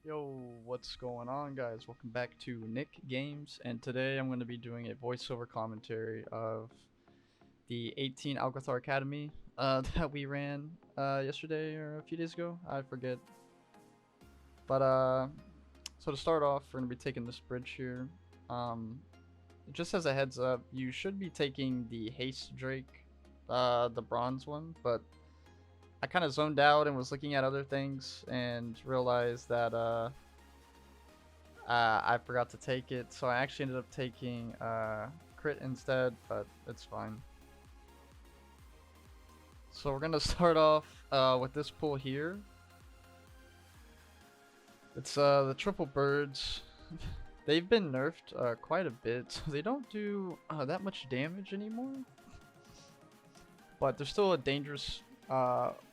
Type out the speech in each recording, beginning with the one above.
Yo, what's going on, guys? Welcome back to Nick Games, and today I'm going to be doing a voiceover commentary of the 18 Algeth'ar Academy that we ran yesterday or a few days ago. I forget. But so to start off, we're going to be taking this bridge here. Um, just as a heads up, you should be taking the Haste Drake, the bronze one, but I kind of zoned out and was looking at other things and realized that I forgot to take it, so I actually ended up taking crit instead, but it's fine. So we're gonna start off with this pull here. It's the triple birds. They've been nerfed quite a bit, so they don't do that much damage anymore. But they're still a dangerous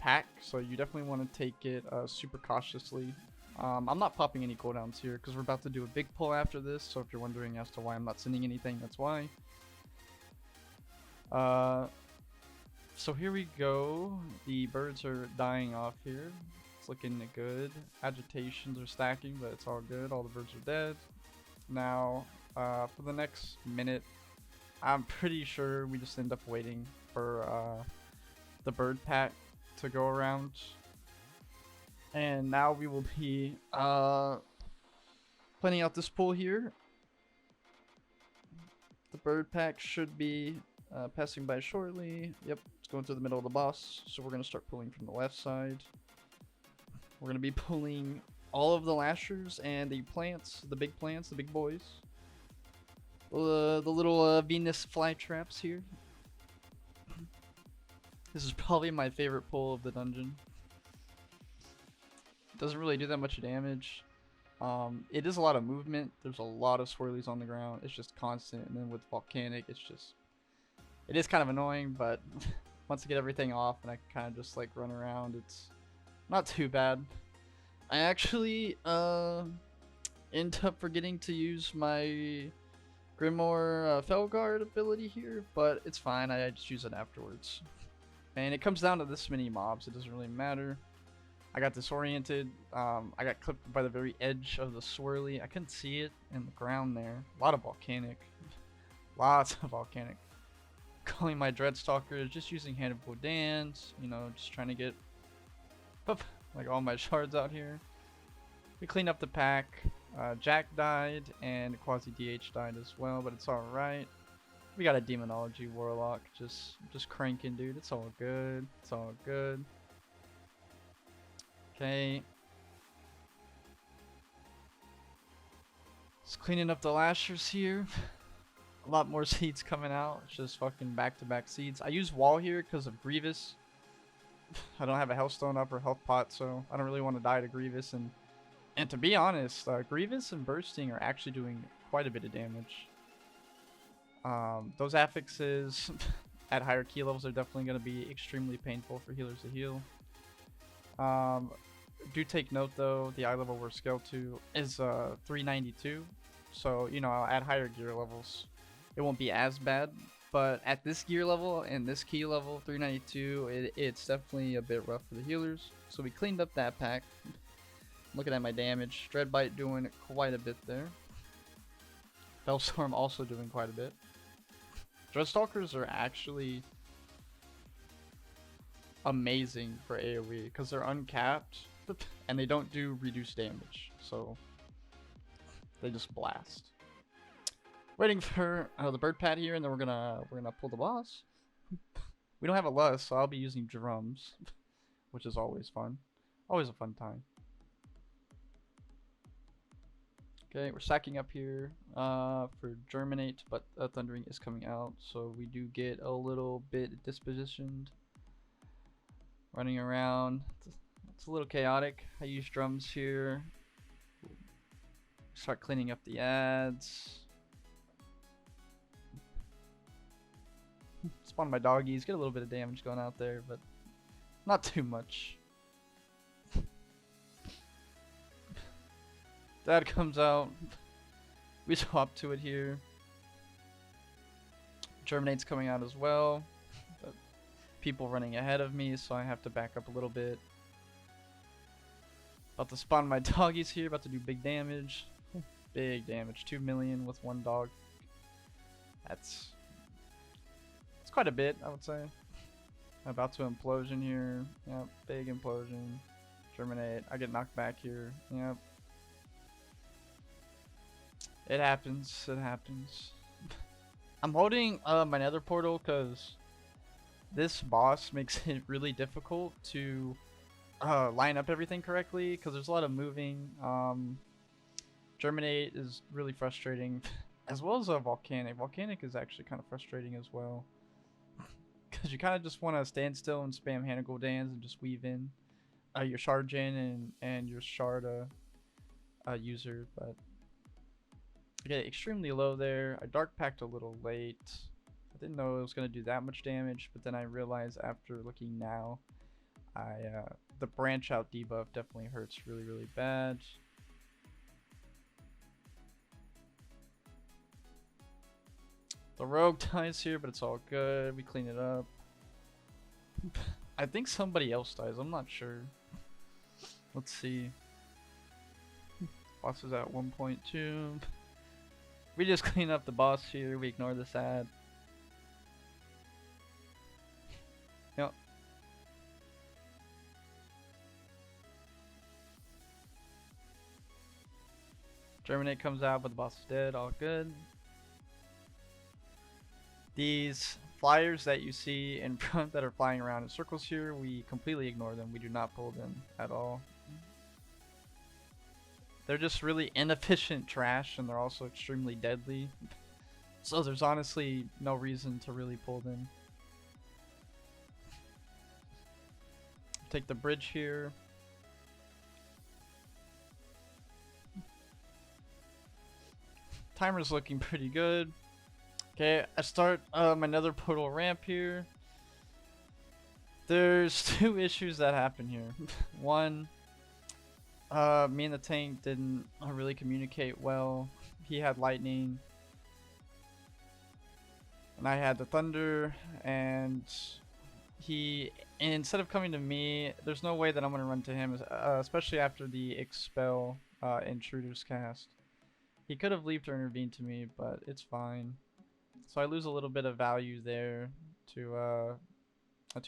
pack, so you definitely want to take it super cautiously. I'm not popping any cooldowns here because we're about to do a big pull after this, so if you're wondering as to why I'm not sending anything, that's why. Uh, so here we go. The birds are dying off here. It's looking good. Agitations are stacking, but it's all good. All the birds are dead. Now, for the next minute, I'm pretty sure we just end up waiting for the bird pack to go around. And now we will be planning out this pull here. The bird pack should be passing by shortly. Yep, it's going through the middle of the boss. So we're going to start pulling from the left side. We're going to be pulling all of the lashers and the plants, the big plants, the big boys. The little Venus fly traps here. This is probably my favorite pull of the dungeon. Doesn't really do that much damage. It is a lot of movement. There's a lot of swirlies on the ground. It's just constant, and then with volcanic, it is kind of annoying. But once I get everything off and I can kind of just like run around, it's not too bad. I actually end up forgetting to use my Grimoire Felguard ability here, but it's fine. I just use it afterwards. And it comes down to this many mobs. It doesn't really matter. I got disoriented. I got clipped by the very edge of the swirly. I couldn't see it in the ground there. A lot of volcanic. Lots of volcanic. Calling my Dreadstalker, just using Hand of Bodans. You know, just trying to get like all my shards out here. We cleaned up the pack. Jack died and Quasi DH died as well, but it's alright. We got a Demonology Warlock just cranking, dude. It's all good. It's all good. Okay. Just cleaning up the lashers here. A lot more seeds coming out. It's just fucking back-to-back seeds. I use wall here because of Grievous. I don't have a Hellstone up or Health Pot, so I don't really want to die to Grievous. And to be honest, Grievous and Bursting are actually doing quite a bit of damage. Those affixes at higher key levels are definitely going to be extremely painful for healers to heal. Do take note though, the eye level we're scaled to is 392, so you know, at higher gear levels it won't be as bad, but at this gear level and this key level 392, it's definitely a bit rough for the healers. So we cleaned up that pack. Looking at my damage, Dreadbite doing quite a bit there. Bellstorm also doing quite a bit. Dreadstalkers are actually amazing for AoE because they're uncapped and they don't do reduced damage, so they just blast. Waiting for the bird pad here, and then we're gonna pull the boss. We don't have a lust, so I'll be using drums, which is always fun, always a fun time. Okay, we're stacking up here for Germinate, but Thundering is coming out, so we do get a little bit dispositioned. Running around, it's a little chaotic. I use drums here. Start cleaning up the ads. Spawn my doggies, get a little bit of damage going out there, but not too much. Dad comes out. We swap to it here. Germinate's coming out as well. But people running ahead of me, so I have to back up a little bit. About to spawn my doggies here, about to do big damage. Big damage, 2 million with one dog. That's quite a bit, I would say. About to implosion here. Yep, big implosion. Germinate. I get knocked back here. Yep. It happens. It happens. I'm holding my Nether portal because this boss makes it really difficult to line up everything correctly because there's a lot of moving. Germinate is really frustrating, as well as Volcanic. Volcanic is actually kind of frustrating as well. Because you kind of just want to stand still and spam Hand Gul'dans and just weave in your shard gen and your shard user. But I get extremely low there. I dark packed a little late. I didn't know it was going to do that much damage, but then I realized after looking now, the branch out debuff definitely hurts really, really bad. The rogue dies here, but it's all good. We clean it up. I think somebody else dies. I'm not sure. Let's see. Boss is at 1.2. We just clean up the boss here. We ignore this ad. Yep. Germinate comes out, but the boss is dead. All good. These flyers that you see in front that are flying around in circles here, we completely ignore them. We do not pull them at all. They're just really inefficient trash, and they're also extremely deadly. So there's honestly no reason to really pull them. Take the bridge here. Timer's looking pretty good. Okay, I start my Nether Portal ramp here. There's two issues that happen here. One, me and the tank didn't really communicate well. He had lightning, and I had the thunder, and instead of coming to me, there's no way that I'm gonna run to him, especially after the expel intruders cast. He could have leaped or intervened to me, but it's fine. So I lose a little bit of value there to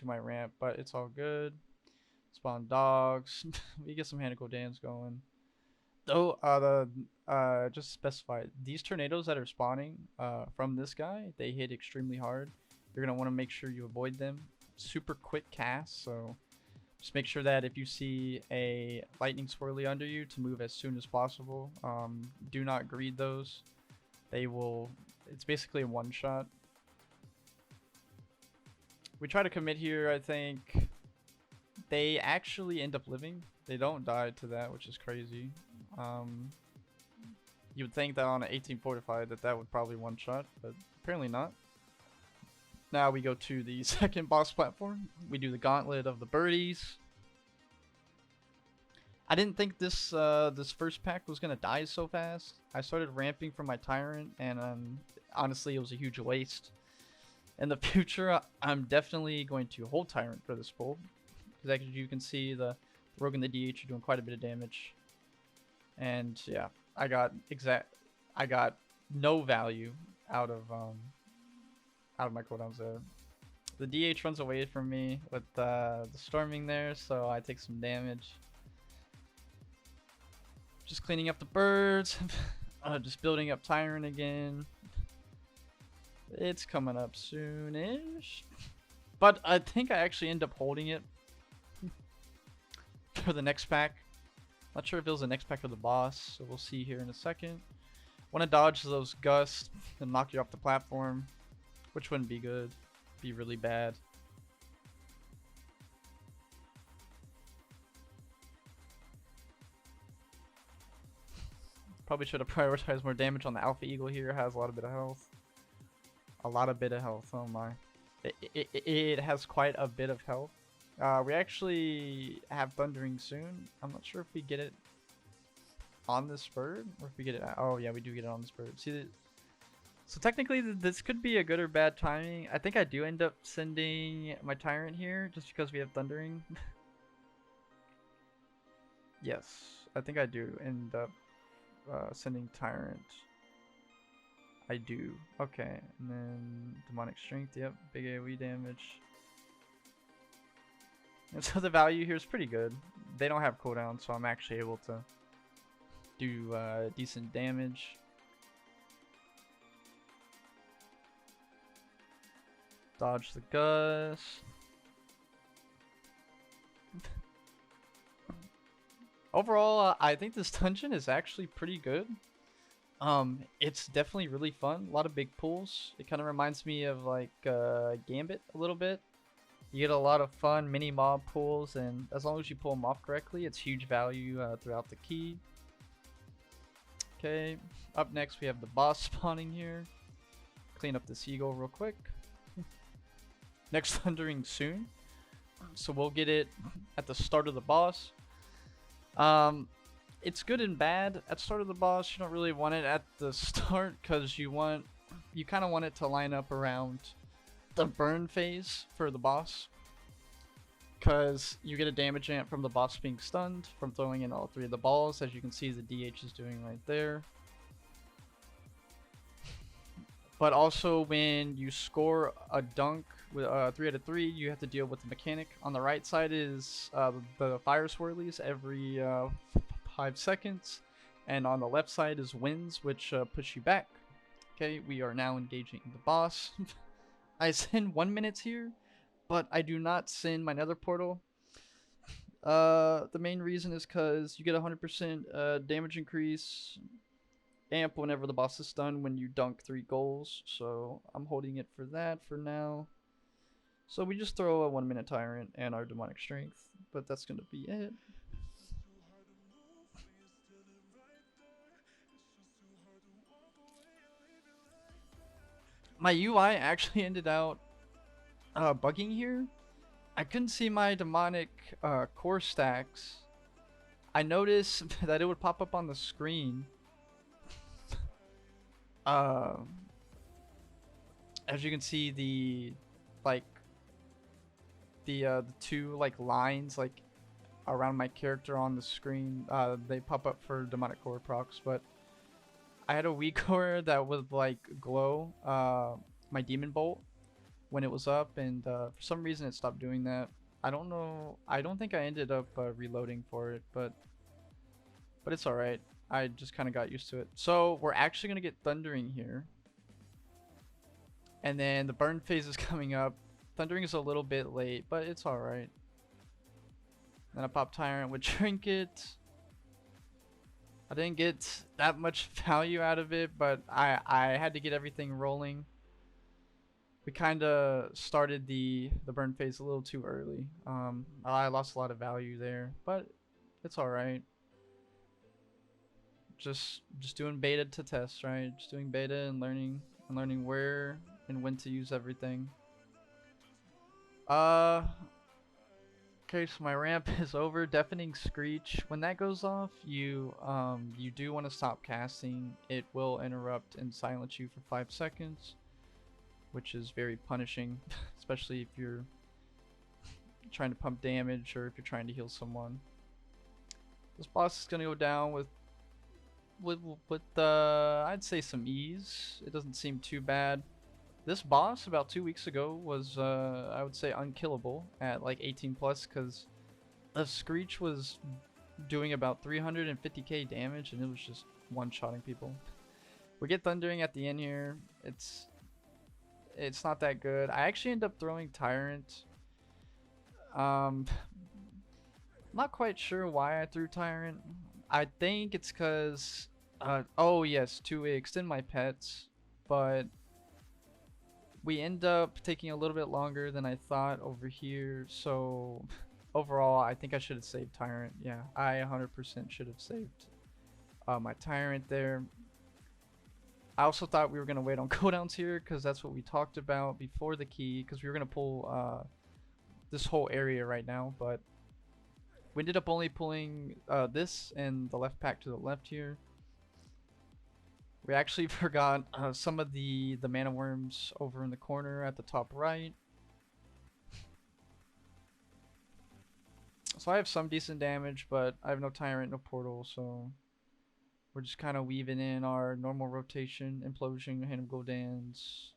my ramp, but it's all good. Spawn dogs. We get some Hand Gul'dans going. Though just specify these tornadoes that are spawning from this guy, they hit extremely hard. You're gonna want to make sure you avoid them. Super quick cast, so just make sure that if you see a lightning swirly under you to move as soon as possible. Do not greed those. They will. It's basically a one shot. We try to commit here, I think. They actually end up living. They don't die to that, which is crazy. You would think that on an 18 fortified that would probably one shot, but apparently not. Now we go to the second boss platform. We do the gauntlet of the birdies. I didn't think this this first pack was gonna die so fast. I started ramping for my tyrant, and honestly, it was a huge waste. In the future, I'm definitely going to hold tyrant for this pull, because as you can see, the rogue and the DH are doing quite a bit of damage. And yeah, I got no value out of my cooldowns there. The DH runs away from me with the storming there, so I take some damage. Just cleaning up the birds. Just building up tyrant again. It's coming up soonish. But I think I actually end up holding it for the next pack. Not sure if it was the next pack or the boss, so we'll see here in a second. Want to dodge those gusts and knock you off the platform, which wouldn't be good. Be really bad. Probably should have prioritized more damage on the Alpha Eagle here. It has a lot of bit of health. A lot of bit of health. Oh my. It has quite a bit of health. We actually have Thundering soon. I'm not sure if we get it on this bird or if we get it. Oh yeah, we do get it on this bird. See, so technically this could be a good or bad timing. I think I do end up sending my tyrant here just because we have Thundering. Yes, I think I do end up sending Tyrant. I do. Okay, and then Demonic Strength, yep, big AoE damage. And so the value here is pretty good. They don't have cooldown, so I'm actually able to do decent damage. Dodge the Gus. Overall, I think this dungeon is actually pretty good. It's definitely really fun. A lot of big pulls. It kind of reminds me of like Gambit a little bit. You get a lot of fun mini mob pulls, and as long as you pull them off correctly, it's huge value throughout the key. Okay, up next we have the boss spawning here. Clean up the seagull real quick. Next thundering soon, so we'll get it at the start of the boss. It's good and bad. At the start of the boss, you don't really want it at the start because you kind of want it to line up around the burn phase for the boss, because you get a damage amp from the boss being stunned from throwing in all 3 of the balls, as you can see the DH is doing right there. But also when you score a dunk with 3 out of 3, you have to deal with the mechanic. On the right side is the fire swirlies every 5 seconds, and on the left side is winds, which push you back. Okay, we are now engaging the boss. I send 1 minute here, but I do not send my Nether Portal. The main reason is because you get 100% damage increase amp whenever the boss is stunned when you dunk 3 goals, so I'm holding it for that for now. So we just throw a 1 minute Tyrant and our Demonic Strength, but that's gonna be it. My UI actually ended out bugging here. I couldn't see my demonic core stacks. I noticed that it would pop up on the screen. As you can see, the 2 like lines like around my character on the screen, they pop up for demonic core procs, but I had a weak core that would like glow my demon bolt when it was up, and for some reason it stopped doing that. I don't know. I don't think I ended up reloading for it, but it's alright. I just kind of got used to it. So we're actually gonna get thundering here, and then the burn phase is coming up. Thundering is a little bit late, but it's alright. Then I pop Tyrant with Trinket. I didn't get that much value out of it, but I had to get everything rolling. We kind of started the burn phase a little too early. I lost a lot of value there, but it's alright. Just doing beta to test, right? Just doing beta and learning where and when to use everything. Okay, so my ramp is over. Deafening Screech. When that goes off, you do want to stop casting. It will interrupt and silence you for 5 seconds, which is very punishing, especially if you're trying to pump damage or if you're trying to heal someone. This boss is gonna go down with I'd say some ease. It doesn't seem too bad. This boss about 2 weeks ago was I would say unkillable at like 18 plus, because the Screech was doing about 350k damage and it was just one-shotting people. We get thundering at the end here. It's not that good. I actually end up throwing Tyrant. Not quite sure why I threw Tyrant. I think it's because oh yes, to extend my pets, but we end up taking a little bit longer than I thought over here, so overall I think I should have saved Tyrant. Yeah, I 100% should have saved my Tyrant there. I also thought we were going to wait on cooldowns here, because that's what we talked about before the key, because we were going to pull this whole area right now, but we ended up only pulling this and the left pack to the left here. We actually forgot some of the mana worms over in the corner at the top right. So I have some decent damage, but I have no Tyrant, no Portal, so we're just kind of weaving in our normal rotation, Implosion, Hand of Goldans,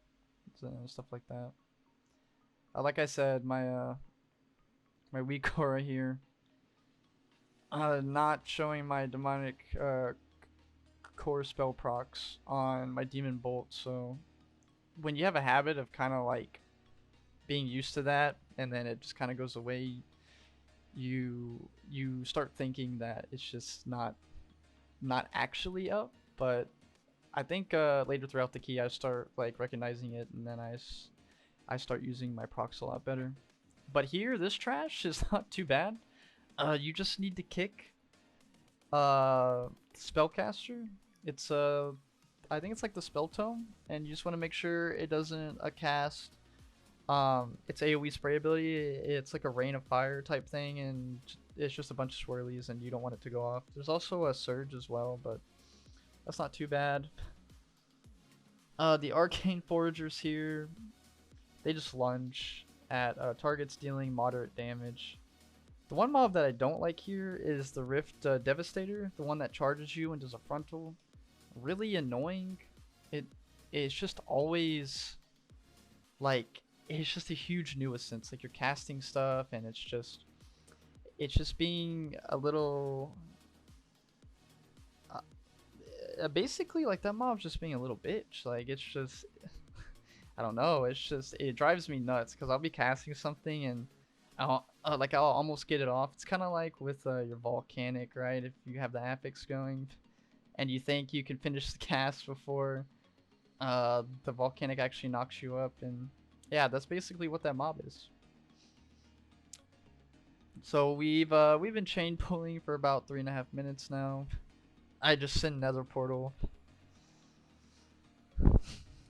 stuff like that. Like I said, my weak aura here, not showing my demonic core spell procs on my Demon Bolt, so when you have a habit of kind of like being used to that and then it just kind of goes away, you start thinking that it's just not actually up. But I think later throughout the key I start like recognizing it, and then I start using my procs a lot better. But here, this trash is not too bad. You just need to kick spellcaster. It's I think it's like the spell tome, and you just want to make sure it doesn't cast its AoE spray ability. It's like a rain of fire type thing, and it's just a bunch of swirlies, and you don't want it to go off. There's also a surge as well, but that's not too bad. The arcane foragers here, they just lunge at targets dealing moderate damage. The one mob that I don't like here is the Rift Devastator, the one that charges you and does a frontal. Really annoying. It's just always like, it's just a huge nuisance. Like, you're casting stuff and it's just being a little basically like that mob's just being a little bitch. Like, it's just I don't know, it's just, it drives me nuts because I'll be casting something and I'll almost get it off. It's kind of like with your volcanic, right? If you have the affix going and you think you can finish the cast before the volcanic actually knocks you up, and yeah, that's basically what that mob is. So we've been chain pulling for about 3.5 minutes now. I just sent Nether Portal.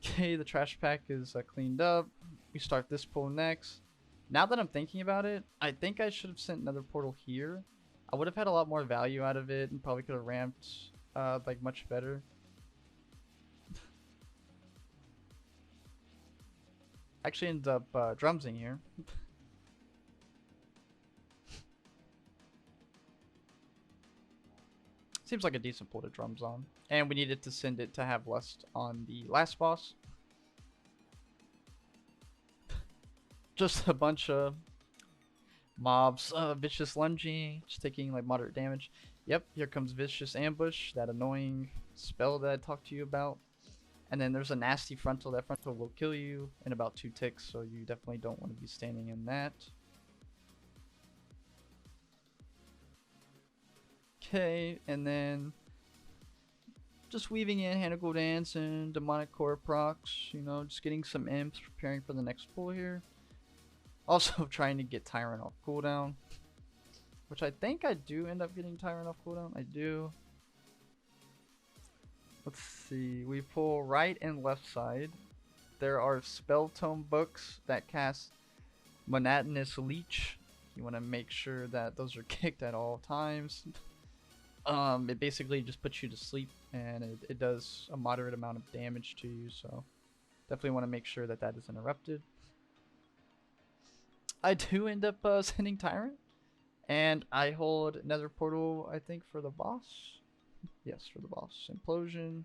Okay, the trash pack is cleaned up. We start this pull next. Now that I'm thinking about it, I think I should have sent Nether Portal here. I would have had a lot more value out of it and probably could have ramped like much better. Actually ended up drumsing here. Seems like a decent pull to drums on. And we needed to send it to have lust on the last boss. Just a bunch of mobs, vicious lunging, just taking like moderate damage. Yep, here comes vicious ambush, that annoying spell that I talked to you about. And then there's a nasty frontal. That frontal will kill you in about 2 ticks, so you definitely don't want to be standing in that. Okay, and then just weaving in Hand of Goldans and Demonic Core procs, you know, just getting some imps, preparing for the next pull here. Also trying to get Tyrant off cooldown, which I think I do end up getting Tyrant off cooldown. I do. Let's see, we pull right and left side. There are spell tome books that cast Monotonous Leech. You want to make sure that those are kicked at all times. It basically just puts you to sleep, and it does a moderate amount of damage to you, so definitely want to make sure that that is interrupted. I do end up sending Tyrant, and I hold Nether Portal, I think, for the boss. Yes, for the boss. Implosion.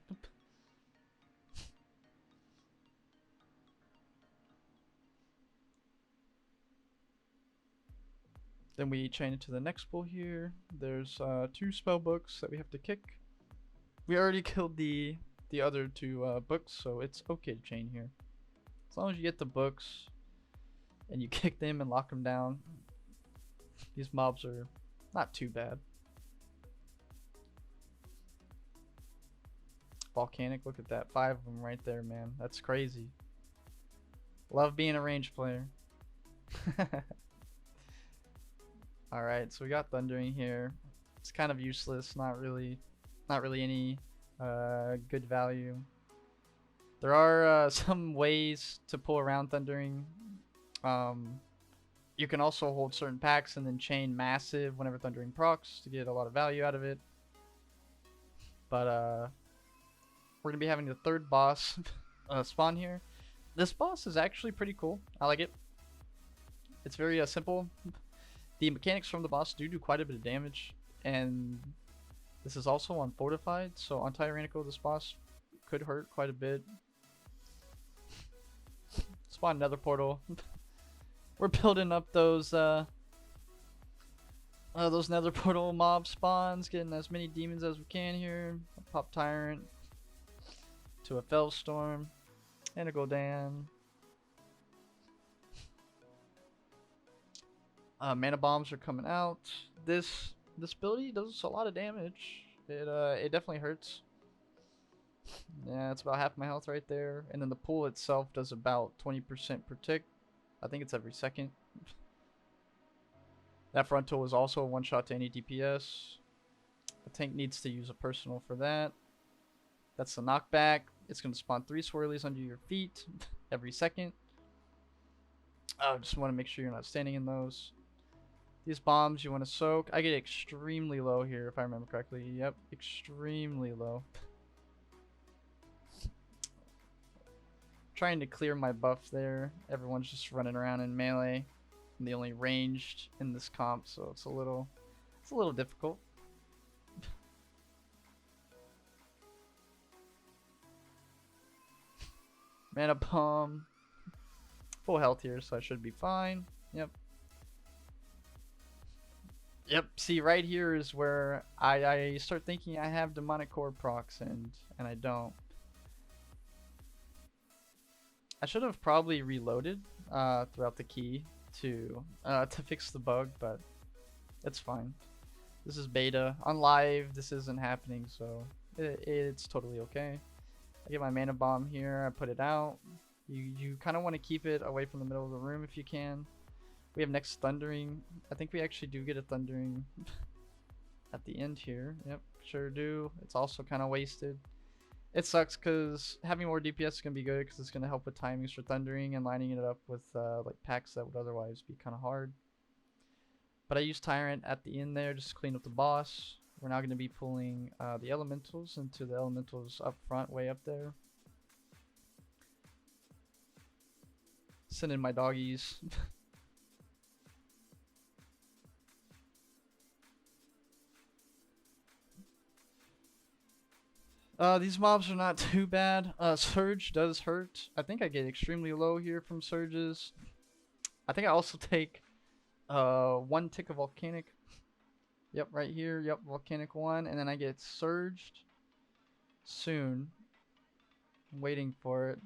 Then we chain it to the next pull here. There's 2 spell books that we have to kick. We already killed the other 2 books, so it's okay to chain here. As long as you get the books and you kick them and lock them down, these mobs are not too bad. Volcanic, look at that. 5 of them right there, man. That's crazy. Love being a range player. Alright, so we got Thundering here. It's kind of useless, not really any good value. There are some ways to pull around Thundering. You can also hold certain packs and then chain Massive whenever Thundering procs to get a lot of value out of it. But we're gonna be having the 3rd boss spawn here. This boss is actually pretty cool. I like it. It's very simple. The mechanics from the boss do quite a bit of damage, and this is also on fortified, so on tyrannical this boss could hurt quite a bit. Spawn Nether Portal. We're building up those Nether Portal mob spawns, getting as many demons as we can here. Pop Tyrant to a Fellstorm and a Goldan. Mana bombs are coming out. This ability does a lot of damage. It definitely hurts. Yeah, it's about half my health right there. And then the pull itself does about 20% per tick. I think it's every second. That frontal is also a one-shot to any DPS. The tank needs to use a personal for that. That's the knockback. It's going to spawn 3 swirlies under your feet every second. I just want to make sure you're not standing in those. These bombs you want to soak. I get extremely low here if I remember correctly. Yep, extremely low. Trying to clear my buff there. Everyone's just running around in melee. I'm the only ranged in this comp, so it's a little difficult. Mana bomb. Full health here, so I should be fine. Yep. Yep, see right here is where I start thinking I have demonic core procs and I don't. I should have probably reloaded throughout the key to fix the bug, but it's fine. This is beta. On live, this isn't happening, so it's totally okay. I get my mana bomb here, I put it out. You kind of want to keep it away from the middle of the room if you can. We have next Thundering. I think we actually do get a Thundering at the end here. Yep, sure do. It's also kind of wasted. It sucks because having more DPS is going to be good because it's going to help with timings for Thundering and lining it up with like packs that would otherwise be kind of hard. But I use Tyrant at the end there just to clean up the boss. We're now going to be pulling the Elementals into the Elementals up front, way up there. Send in my doggies. These mobs are not too bad. Surge does hurt. I think I get extremely low here from Surges. I think I also take 1 tick of Volcanic. Yep, right here. Yep, Volcanic 1. And then I get Surged soon. I'm waiting for it.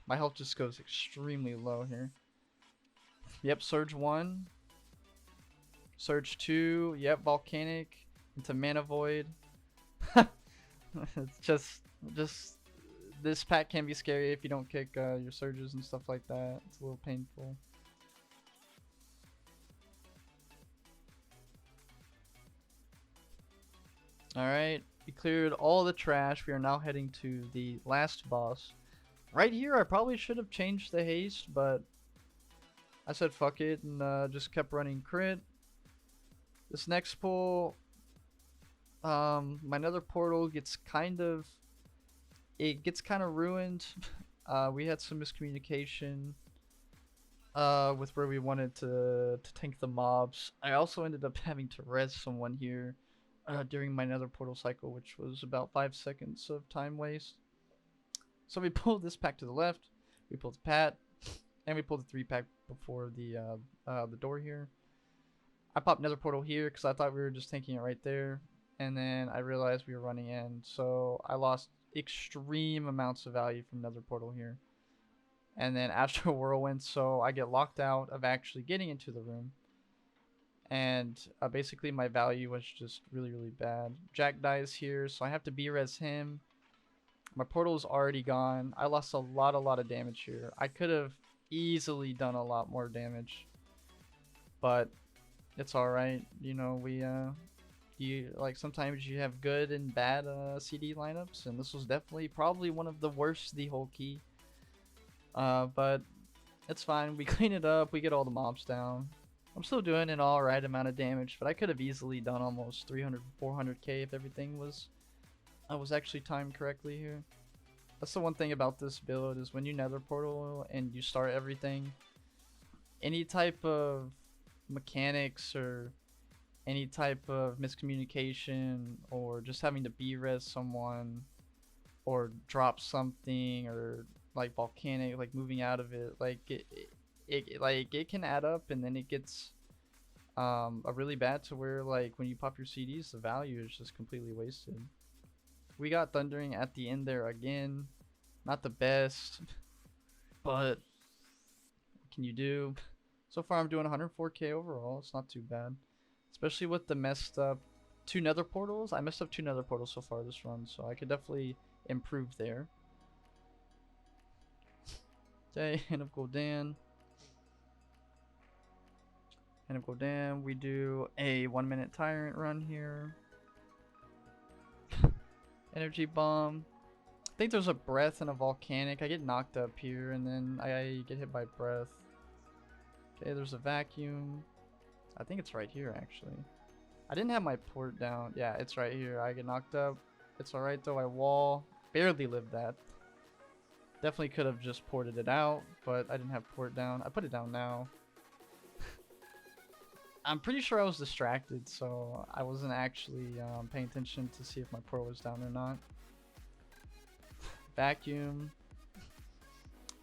My health just goes extremely low here. Yep, Surge 1. Surge 2. Yep, Volcanic. Into Mana Void. It's just this pack can be scary if you don't kick your surges and stuff like that. It's a little painful. Alright, we cleared all the trash. We are now heading to the last boss. Right here I probably should have changed the haste, but I said fuck it and just kept running crit. This next pull, my Nether Portal gets kind of ruined. We had some miscommunication with where we wanted to tank the mobs. I also ended up having to res someone here during my Nether Portal cycle, which was about 5 seconds of time waste. So we pulled this pack to the left, we pulled the Pat, and we pulled the 3-pack before the door here. I popped Nether Portal here because I thought we were just tanking it right there. And then I realized we were running in, so I lost extreme amounts of value from Nether Portal here. And then after Whirlwind, so I get locked out of actually getting into the room. And basically my value was just really, really bad. Jack dies here, so I have to B-res him. My portal is already gone. I lost a lot of damage here. I could have easily done a lot more damage. But it's alright. You know, sometimes you have good and bad CD lineups, and this was definitely probably one of the worst the whole key. But it's fine. We clean it up. We get all the mobs down. I'm still doing an alright amount of damage, but I could have easily done almost 300, 400k if everything was actually timed correctly here. That's the one thing about this build is when you Nether Portal and you start everything, any type of mechanics or any type of miscommunication or just having to B-res someone or drop something or like volcanic, like moving out of it, like it can add up, and then it gets a really bad to where like when you pop your CDs, the value is just completely wasted. We got thundering at the end there again, not the best, but what can you do? So far I'm doing 104k overall. It's not too bad, especially with the messed up 2 nether portals. I messed up 2 nether portals so far this run, so I could definitely improve there. Okay, Hand of Gul'dan. Hand of Gul'dan. We do a 1-minute tyrant run here. Energy bomb. I think there's a breath and a volcanic. I get knocked up here and then I get hit by breath. Okay, there's a vacuum. I think it's right here actually. I didn't have my port down. Yeah, it's right here. I get knocked up. It's alright though. I wall. Barely lived that. Definitely could have just ported it out, but I didn't have port down. I put it down now. I'm pretty sure I was distracted, so I wasn't actually paying attention to see if my port was down or not. Vacuum.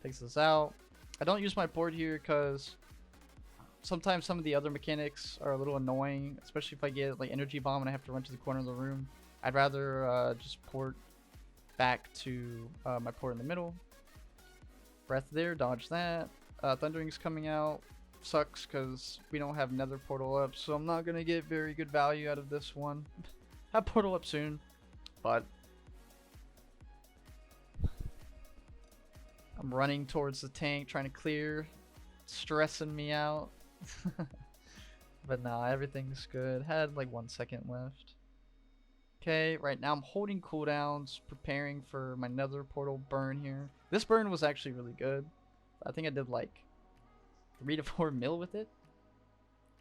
Takes us out. I don't use my port here because sometimes some of the other mechanics are a little annoying, especially if I get like energy bomb and I have to run to the corner of the room. I'd rather just port back to my port in the middle. Breath there, dodge that. Thundering's coming out. Sucks because we don't have nether portal up, so I'm not gonna get very good value out of this one. Have portal up soon, but I'm running towards the tank trying to clear, stressing me out. But nah, everything's good. Had like 1 second left. Okay, right now I'm holding cooldowns, preparing for my nether portal burn here. This burn was actually really good. I think I did like 3 to 4 mil with it.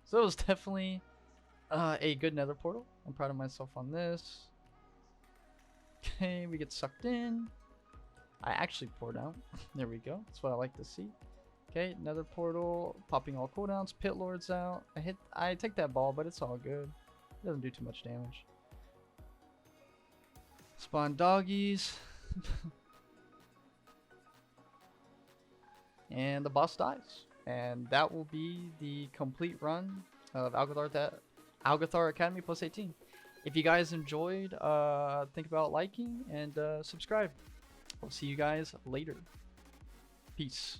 So it was definitely a good nether portal. I'm proud of myself on this. Okay, we get sucked in. I actually poured out. There we go. That's what I like to see. Okay, nether portal, popping all cooldowns. Pit lord's out. I take that ball, but it's all good. It doesn't do too much damage. Spawn doggies. And the boss dies. And that will be the complete run of Algeth'ar Academy plus 18. If you guys enjoyed, think about liking and subscribe. We'll see you guys later. Peace.